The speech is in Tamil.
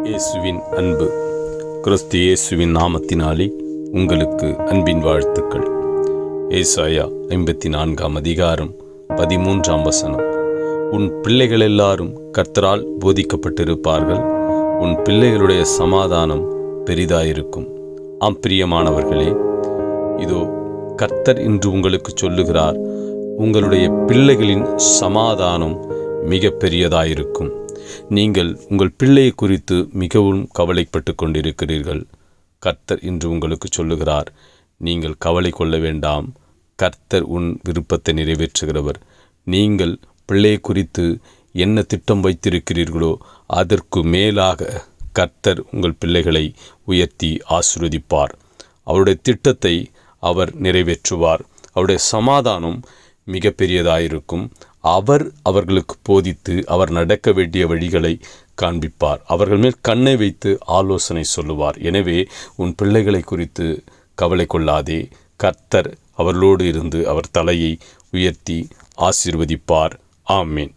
இயேசுவின் அன்பு. கிறிஸ்து இயேசுவின் நாமத்தினாலே உங்களுக்கு அன்பின் வாழ்த்துக்கள். ஏசாயா 54 அதிகாரம் 13 வசனம். உன் பிள்ளைகள் எல்லாரும் கர்த்தரால் போதிக்கப்பட்டிருப்பார்கள், உன் பிள்ளைகளுடைய சமாதானம் பெரிதாயிருக்கும். பிரியமானவர்களே, இதோ கர்த்தர் இன்று உங்களுக்கு சொல்லுகிறார், உங்களுடைய பிள்ளைகளின் சமாதானம் மிக பெரியதாயிருக்கும். நீங்கள் உங்கள் பிள்ளையை குறித்து மிகவும் கவலைப்பட்டு கொண்டிருக்கிறீர்கள். கர்த்தர் இன்று உங்களுக்கு சொல்லுகிறார், நீங்கள் கவலை கொள்ள வேண்டாம். கர்த்தர் உன் விருப்பத்தை நிறைவேற்றுகிறவர். நீங்கள் பிள்ளையை குறித்து என்ன திட்டம் வைத்திருக்கிறீர்களோ அதற்கு மேலாக கர்த்தர் உங்கள் பிள்ளைகளை உயர்த்தி ஆசீர்வதிப்பார். அவருடைய திட்டத்தை அவர் நிறைவேற்றுவார். அவருடைய சமாதானம் மிக பெரியதாயிருக்கும். அவர் அவர்களுக்கு போதித்து அவர் நடக்க வேண்டிய வழிகளை காண்பிப்பார். அவர்கள் மேல் கண்ணை வைத்து ஆலோசனை சொல்லுவார். எனவே உன் பிள்ளைகளை குறித்து கவலை கொள்ளாதே. கர்த்தர் அவர்களோடு இருந்து அவர் தலையை உயர்த்தி ஆசீர்வதிப்பார். ஆமேன்.